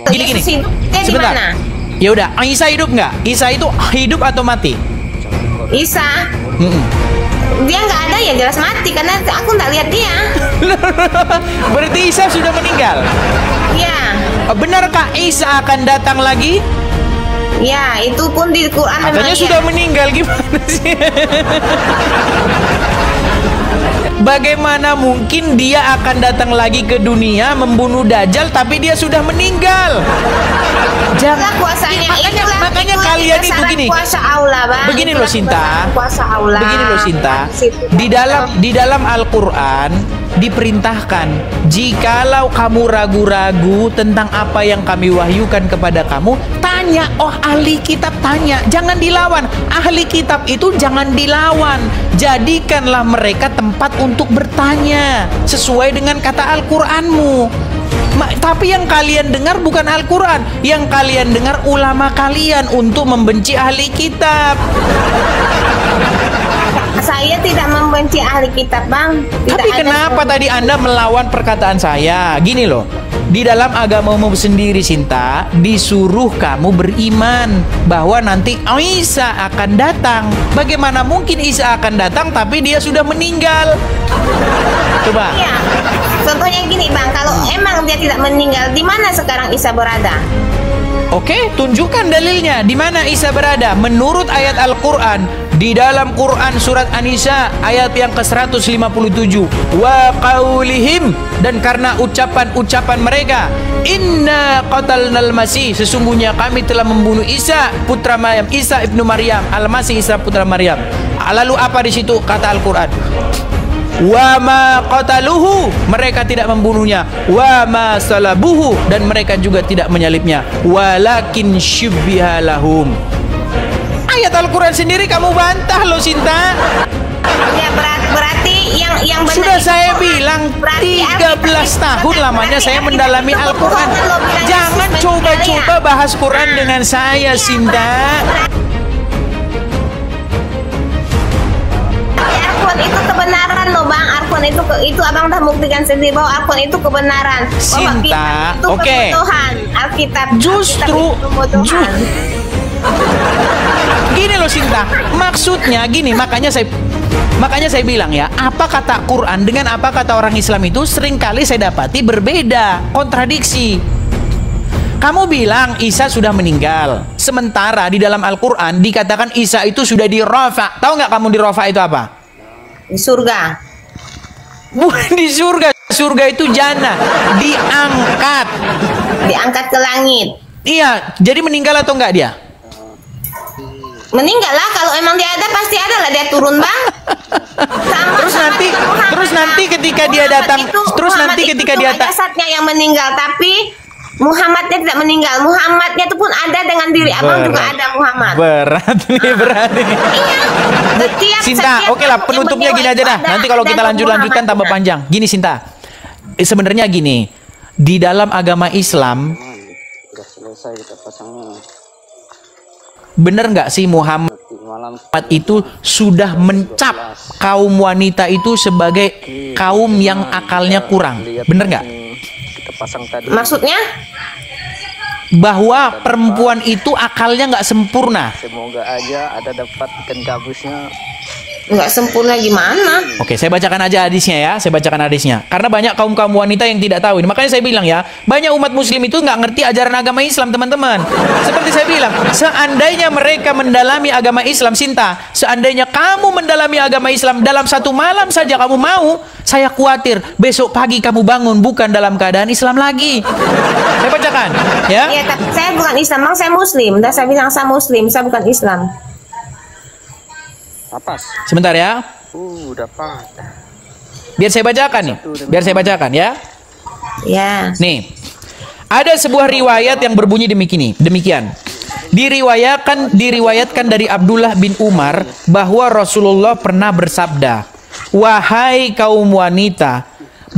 Gini. Sebentar. Ya udah, Isa hidup nggak? Isa itu hidup atau mati? Isa. Dia nggak ada ya, jelas mati karena aku nggak lihat dia. Berarti Isa sudah meninggal. Iya. Benarkah Isa akan datang lagi? Ya, itu pun di Quran katanya sudah meninggal, gimana sih? Bagaimana mungkin dia akan datang lagi ke dunia membunuh Dajjal tapi dia sudah meninggal? Jangan kuasanya. Makanya kalian itu gini. Kuasa Allah, Bang. Begini loh Sinta. Kuasa Allah. Begini loh Sinta. Di dalam Al-Qur'an diperintahkan, jikalau kamu ragu-ragu tentang apa yang kami wahyukan kepada kamu, tanya. Oh, ahli kitab tanya, jangan dilawan. Ahli kitab itu jangan dilawan. Jadikanlah mereka tempat untuk bertanya sesuai dengan kata Al-Qur'anmu. Tapi yang kalian dengar bukan Al-Quran. Yang kalian dengar ulama kalian untuk membenci ahli kitab. Saya tidak membenci ahli kitab, Bang. Tapi kenapa tadi Anda melawan perkataan saya? Gini loh, di dalam agamamu sendiri Sinta, disuruh kamu beriman bahwa nanti Isa akan datang. Bagaimana mungkin Isa akan datang tapi dia sudah meninggal? Coba. Iya. Contohnya gini, Bang, kalau emang dia tidak meninggal, di mana sekarang Isa berada? Oke, tunjukkan dalilnya. Di mana Isa berada? Menurut ayat Al-Quran, di dalam Quran surat An-Nisa ayat yang ke-157, wa qaulihim, dan karena ucapan-ucapan mereka, inna qatalnal masih, sesungguhnya kami telah membunuh Isa putra Maryam, Isa ibnu Maryam, Al-Masih Isa putra Maryam. Lalu apa di situ kata Al-Quran? Wa ma qataluhu, mereka tidak membunuhnya. Wa ma salabuhu, dan mereka juga tidak menyalibnya. Walakin syubbiha lahum. Ayat Al-Quran sendiri kamu bantah loh Sinta. Ya, berarti yang benar sudah saya bilang 13 tahun lamanya saya mendalami Al-Quran. Jangan coba-coba bahas Quran dengan saya, Sinta. Itu kebenaran loh, Bang. Al-Quran itu Abang dah buktikan sendiri bahwa Al-Quran itu kebenaran. Sinta, oke. Alkitab Justru gini loh Sinta, maksudnya gini, makanya saya bilang ya, apa kata Quran dengan apa kata orang Islam itu seringkali saya dapati berbeda, kontradiksi. Kamu bilang Isa sudah meninggal, sementara di dalam Al-Quran dikatakan Isa itu sudah dirafa. Tahu nggak kamu dirafa itu apa? Di surga. Bukan di surga. Surga itu jannah, diangkat. Diangkat ke langit. Iya, jadi meninggal atau enggak dia? Meninggal lah, kalau emang dia ada pasti ada lah dia turun, Bang. Terus nanti ketika dia datang, jasadnya yang meninggal, tapi Muhammadnya tidak meninggal. Muhammadnya itu pun ada dengan diri Abang juga ada Muhammad. Berat nih. Iya. Sinta, oke lah, penutupnya gini aja dah. Nanti kalau kita lanjutkan tambah panjang. Gini Sinta, sebenarnya gini, di dalam agama Islam, bener nggak sih Muhammad itu sudah mencap kaum wanita itu sebagai kaum yang akalnya kurang? Bener nggak? Maksudnya? Bahwa perempuan itu akalnya nggak sempurna. Semoga aja ada dapat ikan gabusnya. Nggak sempurna gimana? Oke, saya bacakan aja hadisnya ya. Saya bacakan hadisnya. Karena banyak kaum wanita yang tidak tahu ini. Makanya saya bilang ya, banyak umat muslim itu nggak ngerti ajaran agama Islam, teman-teman. Seperti saya bilang, seandainya mereka mendalami agama Islam, Sinta, seandainya kamu mendalami agama Islam dalam satu malam saja kamu mau, saya khawatir besok pagi kamu bangun bukan dalam keadaan Islam lagi. Saya bacakan ya. Iya, tapi saya bukan Islam, Bang, saya Muslim. Udah saya bilang saya Muslim, saya bukan Islam. Apas. Sebentar ya. Dapat. Biar saya bacakan nih. Biar saya bacakan ya. Ya. Nih. Ada sebuah riwayat yang berbunyi demikian. Diriwayatkan dari Abdullah bin Umar bahwa Rasulullah pernah bersabda, "Wahai kaum wanita,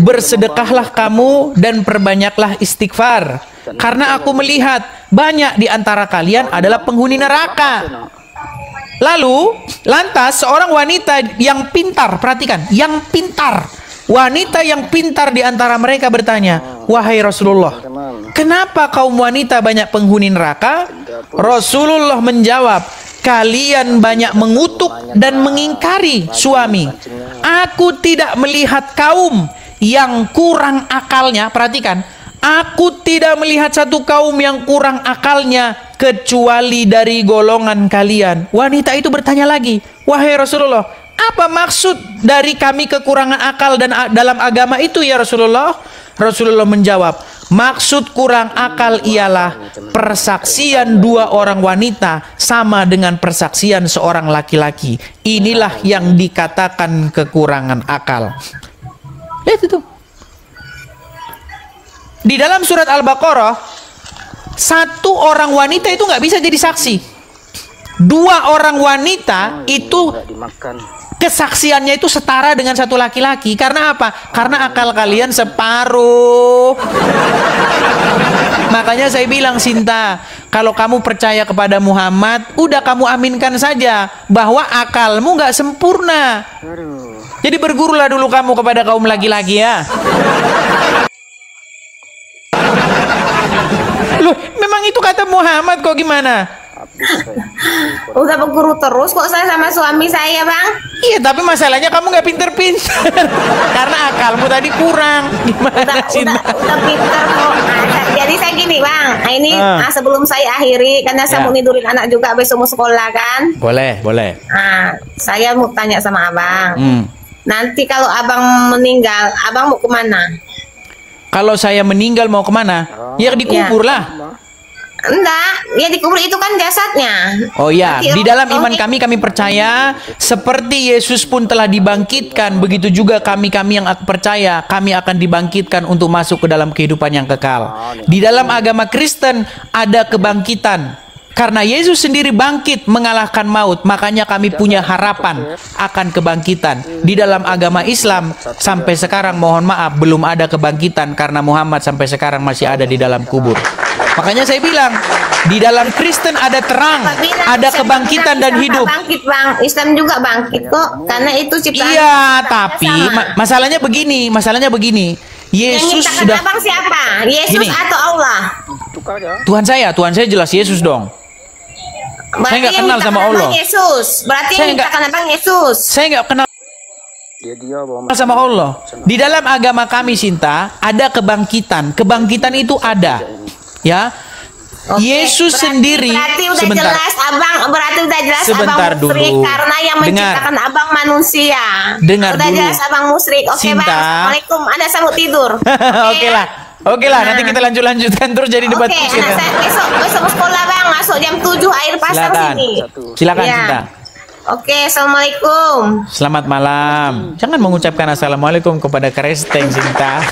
bersedekahlah kamu dan perbanyaklah istighfar, karena aku melihat banyak di antara kalian adalah penghuni neraka." Lantas seorang wanita yang pintar, perhatikan, wanita yang pintar di antara mereka bertanya, "Wahai Rasulullah, kenapa kaum wanita banyak penghuni neraka? Rasulullah menjawab, kalian banyak mengutuk dan mengingkari suami. Aku tidak melihat kaum yang kurang akalnya. Perhatikan, aku tidak melihat satu kaum yang kurang akalnya kecuali dari golongan kalian. Wanita itu bertanya lagi, wahai Rasulullah, apa maksud dari kami kekurangan akal dan dalam agama itu ya Rasulullah? Rasulullah menjawab, maksud kurang akal ialah persaksian dua orang wanita sama dengan persaksian seorang laki-laki. Inilah yang dikatakan kekurangan akal. Lihat itu. Di dalam surat Al-Baqarah, satu orang wanita itu nggak bisa jadi saksi. Dua orang wanita itu kesaksiannya itu setara dengan satu laki-laki. Karena apa? Karena akal kalian separuh. Makanya saya bilang, Sinta, kalau kamu percaya kepada Muhammad, udah kamu aminkan saja bahwa akalmu nggak sempurna. Jadi bergurulah dulu kamu kepada kaum laki-laki ya. Loh, memang itu kata Muhammad kok gimana? Udah berguru terus kok saya sama suami saya, Bang. Iya, tapi masalahnya kamu nggak pinter-pinter. Karena akalmu tadi kurang. Gimana sih? Udah pinter kok. Nah, jadi saya gini, Bang. Nah, ini sebelum saya akhiri, karena saya mau nidurin anak juga besok mau sekolah kan. Boleh, boleh. Nah, saya mau tanya sama Abang. Nanti kalau Abang meninggal, Abang mau kemana? Kalau saya meninggal mau kemana? Ya dikubur lah. Enggak, ya dikubur itu kan jasadnya. Oh ya, di dalam iman kami percaya seperti Yesus pun telah dibangkitkan, begitu juga kami yang percaya kami akan dibangkitkan untuk masuk ke dalam kehidupan yang kekal. Di dalam agama Kristen ada kebangkitan. Karena Yesus sendiri bangkit mengalahkan maut, makanya kami punya harapan akan kebangkitan. Di dalam agama Islam sampai sekarang mohon maaf belum ada kebangkitan karena Muhammad sampai sekarang masih ada di dalam kubur. Makanya saya bilang, di dalam Kristen ada terang, ada kebangkitan dan hidup. Bangkit, Bang. Islam juga bangkit kok, karena itu ciptaan. Iya, tapi masalahnya begini. Yesus yang sudah. Abang siapa? Yesus Gini. Atau Allah? Tuhan saya jelas Yesus dong. Berarti saya nggak kenal sama Allah. Yesus. Berarti saya yang mintakan Abang Yesus. Saya nggak kenal sama Allah. Di dalam agama kami, Sinta, ada kebangkitan. Kebangkitan itu ada. Ya. Yesus sendiri udah sebentar. Jelas Abang, berarti udah jelas Sebentar Abang musyrik dulu. karena yang menciptakan Abang manusia. Dengar udah dulu. Jelas Abang musyrik. Oke, Sinta. Bang. Assalamualaikum. Anda sambut tidur. Oke lah, nanti kita lanjutkan terus jadi debat. Oke, saya besok sekolah, Bang. Masuk jam 7 air pasang sini. Silakan, Ya. Sinta. Oke, assalamualaikum. Selamat malam. Jangan mengucapkan assalamualaikum kepada Kristen, Sinta.